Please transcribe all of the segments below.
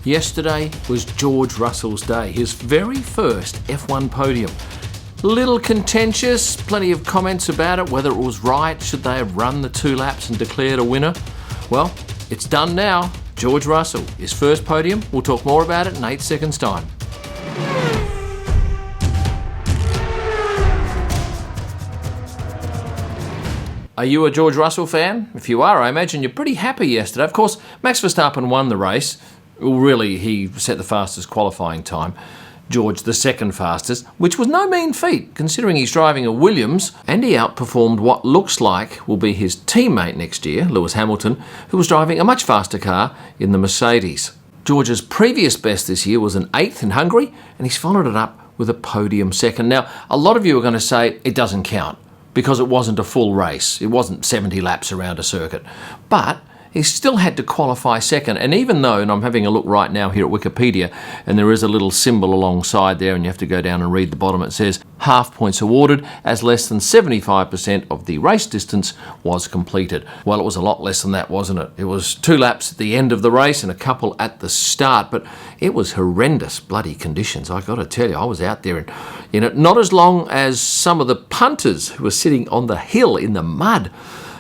Yesterday was George Russell's day, his very first F1 podium. Little contentious, plenty of comments about it, whether it was right, should they have run the 2 laps and declared a winner. Well, it's done now. George Russell, his first podium. We'll talk more about it in 8 seconds' time. Are you a George Russell fan? If you are, I imagine you're pretty happy yesterday. Of course, Max Verstappen won the race. Well, really, he set the fastest qualifying time. George the second fastest, which was no mean feat considering he's driving a Williams, and he outperformed what looks like will be his teammate next year, Lewis Hamilton, who was driving a much faster car in the Mercedes. George's previous best this year was an 8th in Hungary, and he's followed it up with a podium second. Now, a lot of you are going to say it doesn't count because it wasn't a full race. It wasn't 70 laps around a circuit. But he still had to qualify second, and even though, and I'm having a look right now here at Wikipedia, and there is a little symbol alongside there, and you have to go down and read the bottom, it says half points awarded as less than 75% of the race distance was completed. Well, it was a lot less than that, wasn't it? It was 2 laps at the end of the race and a couple at the start, but it was horrendous bloody conditions. I got to tell you, I was out there in it, not as long as some of the punters who were sitting on the hill in the mud.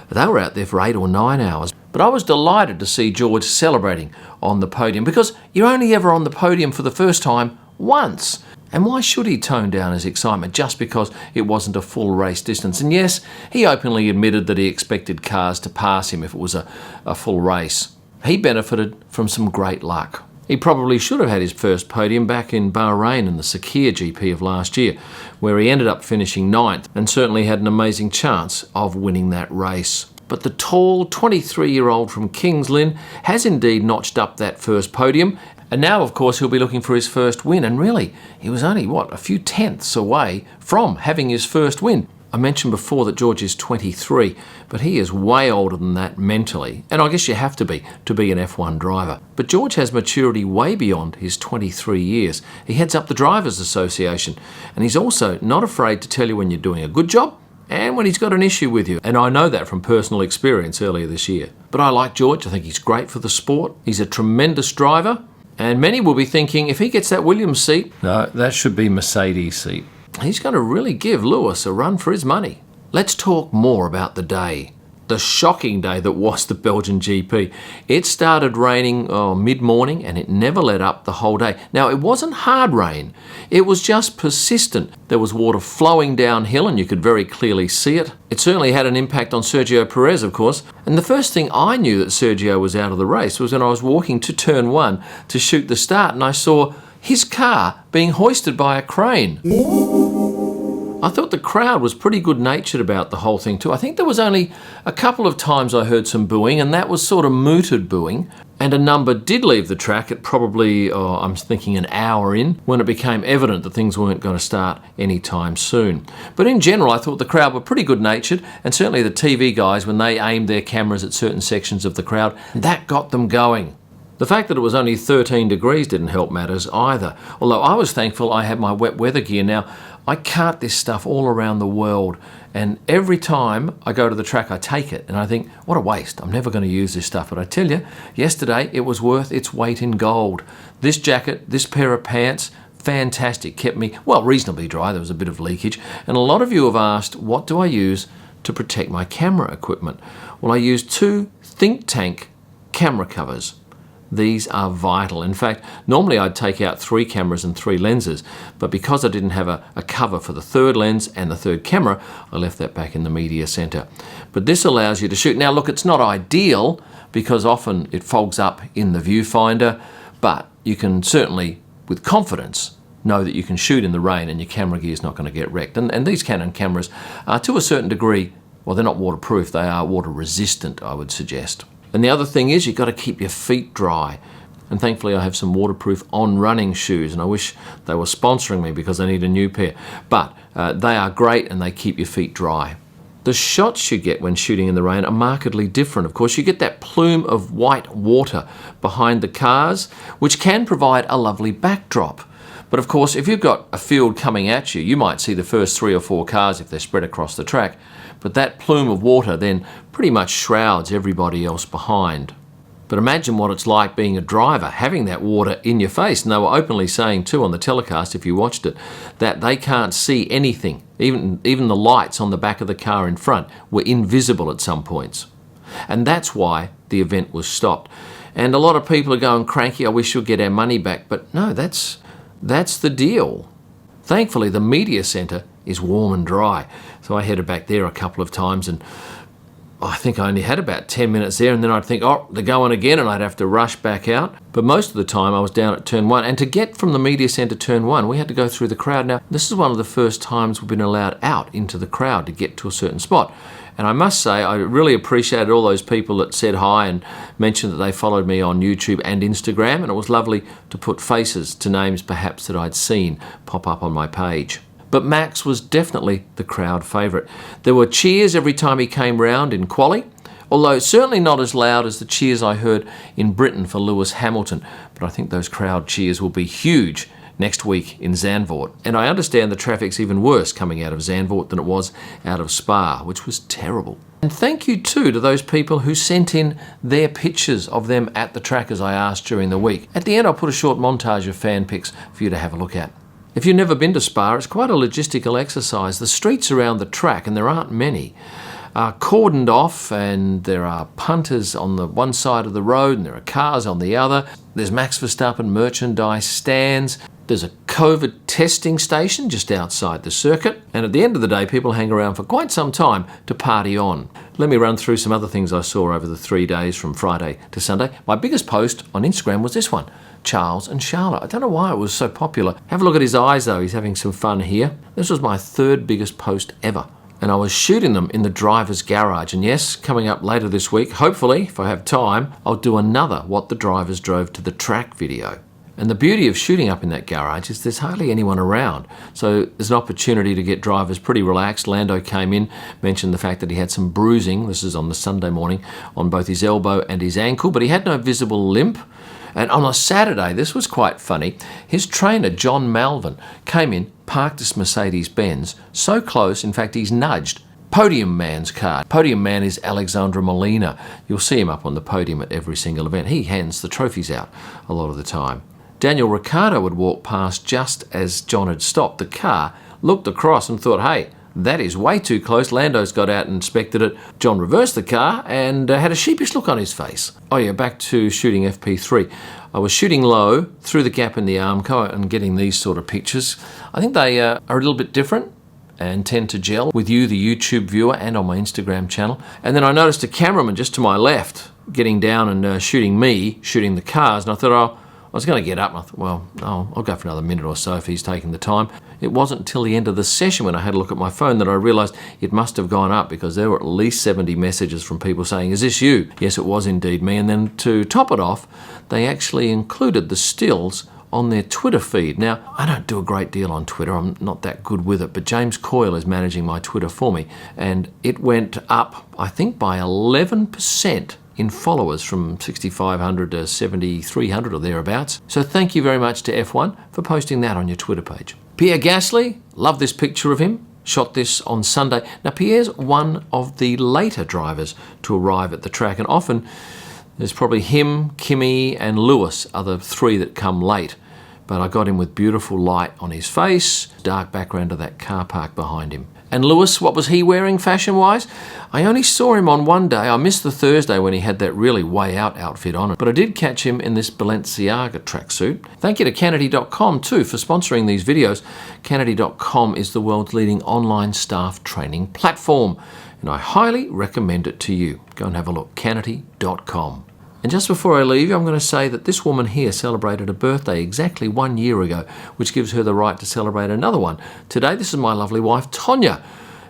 They were out there for 8 or 9 hours. But I was delighted to see George celebrating on the podium, because you're only ever on the podium for the first time once. And why should he tone down his excitement just because it wasn't a full race distance? And yes, he openly admitted that he expected cars to pass him if it was a full race. He benefited from some great luck. He probably should have had his first podium back in Bahrain in the Sakir GP of last year, where he ended up finishing 9th and certainly had an amazing chance of winning that race. But the tall 23-year-old from Kings Lynn has indeed notched up that first podium, and now of course he'll be looking for his first win, and really he was only a few tenths away from having his first win. I mentioned before that George is 23, but he is way older than that mentally, and I guess you have to be an F1 driver. But George has maturity way beyond his 23 years. He heads up the Drivers Association, and he's also not afraid to tell you when you're doing a good job and when he's got an issue with you. And I know that from personal experience earlier this year. But I like George. I think he's great for the sport. He's a tremendous driver. And many will be thinking, if he gets that Williams seat, no, that should be Mercedes seat. He's going to really give Lewis a run for his money. Let's talk more about the day. The shocking day that was the Belgian GP. It started raining mid-morning and it never let up the whole day. Now, it wasn't hard rain. It was just persistent. There was water flowing downhill and you could very clearly see it. It certainly had an impact on Sergio Perez, of course. And the first thing I knew that Sergio was out of the race was when I was walking to turn 1 to shoot the start, and I saw his car being hoisted by a crane. I thought the crowd was pretty good-natured about the whole thing too. I think there was only a couple of times I heard some booing, and that was sort of mooted booing. And a number did leave the track at probably, I'm thinking, an hour in, when it became evident that things weren't going to start anytime soon. But in general, I thought the crowd were pretty good-natured, and certainly the TV guys, when they aimed their cameras at certain sections of the crowd, that got them going. The fact that it was only 13 degrees didn't help matters either, although I was thankful I had my wet weather gear. Now, I cart this stuff all around the world, and every time I go to the track I take it and I think, what a waste, I'm never going to use this stuff. But I tell you, yesterday it was worth its weight in gold. This jacket, this pair of pants, fantastic, kept me, reasonably dry. There was a bit of leakage, and a lot of you have asked, what do I use to protect my camera equipment? Well, I use 2 Think Tank camera covers. These are vital. In fact, normally I'd take out 3 cameras and 3 lenses, but because I didn't have a cover for the 3rd lens and the 3rd camera, I left that back in the media center. But this allows you to shoot. Now look, it's not ideal because often it fogs up in the viewfinder, but you can certainly, with confidence, know that you can shoot in the rain and your camera gear is not going to get wrecked. And these Canon cameras are, to a certain degree, they're not waterproof, they are water resistant, I would suggest. And the other thing is, you've got to keep your feet dry. And thankfully I have some waterproof on-running shoes, and I wish they were sponsoring me because I need a new pair. But they are great and they keep your feet dry. The shots you get when shooting in the rain are markedly different. Of course, you get that plume of white water behind the cars, which can provide a lovely backdrop. But of course, if you've got a field coming at you, you might see the first 3 or 4 cars if they're spread across the track. But that plume of water then pretty much shrouds everybody else behind. But imagine what it's like being a driver, having that water in your face. And they were openly saying too on the telecast, if you watched it, that they can't see anything. Even the lights on the back of the car in front were invisible at some points. And that's why the event was stopped. And a lot of people are going cranky, I wish we'd get our money back. But no, that's the deal. Thankfully, the media centre is warm and dry. So I headed back there a couple of times, and I think I only had about 10 minutes there, and then I'd think, oh, they're going again, and I'd have to rush back out. But most of the time I was down at turn 1. And to get from the media centre turn 1, we had to go through the crowd. Now, this is one of the first times we've been allowed out into the crowd to get to a certain spot. And I must say, I really appreciated all those people that said hi and mentioned that they followed me on YouTube and Instagram, and it was lovely to put faces to names perhaps that I'd seen pop up on my page. But Max was definitely the crowd favourite. There were cheers every time he came round in quali, although certainly not as loud as the cheers I heard in Britain for Lewis Hamilton. But I think those crowd cheers will be huge next week in Zandvoort. And I understand the traffic's even worse coming out of Zandvoort than it was out of Spa, which was terrible. And thank you too to those people who sent in their pictures of them at the track as I asked during the week. At the end I'll put a short montage of fan pics for you to have a look at. If you've never been to Spa, it's quite a logistical exercise. The streets around the track, and there aren't many, are cordoned off, and there are punters on the one side of the road and there are cars on the other. There's Max Verstappen merchandise stands. There's a COVID testing station just outside the circuit. And at the end of the day, people hang around for quite some time to party on. Let me run through some other things I saw over the 3 days from Friday to Sunday. My biggest post on Instagram was this one. Charles and Charlotte. I don't know why it was so popular. Have a look at his eyes though, he's having some fun here. This was my 3rd biggest post ever. And I was shooting them in the driver's garage. And yes, coming up later this week, hopefully, if I have time, I'll do another What the Drivers Drove to the Track video. And the beauty of shooting up in that garage is there's hardly anyone around. So there's an opportunity to get drivers pretty relaxed. Lando came in, mentioned the fact that he had some bruising, this is on the Sunday morning, on both his elbow and his ankle, but he had no visible limp. And on a Saturday, this was quite funny, his trainer, John Malvin, came in, parked his Mercedes-Benz so close, in fact, he's nudged Podium Man's car. Podium Man is Alexandra Molina. You'll see him up on the podium at every single event. He hands the trophies out a lot of the time. Daniel Ricciardo would walk past just as John had stopped the car, looked across and thought, hey, that is way too close. Lando's got out and inspected it. John reversed the car and had a sheepish look on his face. Oh yeah, back to shooting FP3. I was shooting low through the gap in the Armco and getting these sort of pictures. I think they are a little bit different and tend to gel with you, the YouTube viewer, and on my Instagram channel. And then I noticed a cameraman just to my left getting down and shooting the cars, and I thought, oh, I was going to get up and I thought, well, I'll go for another minute or so if he's taking the time. It wasn't until the end of the session when I had a look at my phone that I realised it must have gone up because there were at least 70 messages from people saying, is this you? Yes, it was indeed me. And then to top it off, they actually included the stills on their Twitter feed. Now, I don't do a great deal on Twitter. I'm not that good with it, but James Coyle is managing my Twitter for me. And it went up, I think, by 11%. In followers from 6,500 to 7,300 or thereabouts. So thank you very much to F1 for posting that on your Twitter page. Pierre Gasly, love this picture of him. Shot this on Sunday. Now Pierre's one of the later drivers to arrive at the track, and often there's probably him, Kimi and Lewis are the 3 that come late. But I got him with beautiful light on his face, dark background of that car park behind him. And Lewis, what was he wearing fashion-wise? I only saw him on one day. I missed the Thursday when he had that really way-out outfit on it. But I did catch him in this Balenciaga tracksuit. Thank you to Kennedy.com too for sponsoring these videos. Kennedy.com is the world's leading online staff training platform. And I highly recommend it to you. Go and have a look. Kennedy.com. And just before I leave you, I'm going to say that this woman here celebrated a birthday exactly 1 year ago, which gives her the right to celebrate another one. Today, this is my lovely wife, Tonya.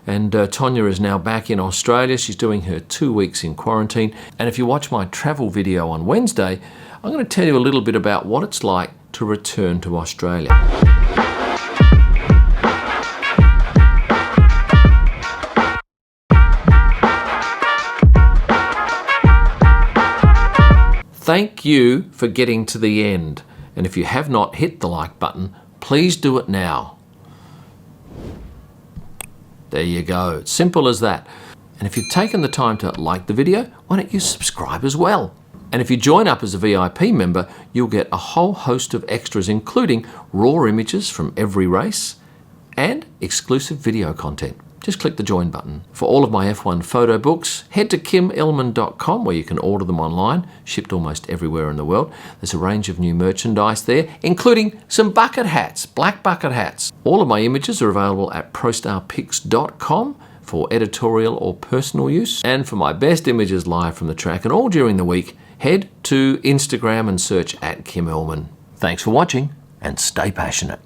And Tonya is now back in Australia. She's doing her 2 weeks in quarantine. And if you watch my travel video on Wednesday, I'm going to tell you a little bit about what it's like to return to Australia. Thank you for getting to the end. And if you have not hit the like button, please do it now. There you go. It's simple as that. And if you've taken the time to like the video, why don't you subscribe as well? And if you join up as a VIP member, you'll get a whole host of extras, including raw images from every race and exclusive video content. Just click the join button. For all of my F1 photo books, head to kimellman.com where you can order them online, shipped almost everywhere in the world. There's a range of new merchandise there, including some bucket hats, black bucket hats. All of my images are available at prostarpics.com for editorial or personal use. And for my best images live from the track and all during the week, head to Instagram and search @KimEllman. Thanks for watching and stay passionate.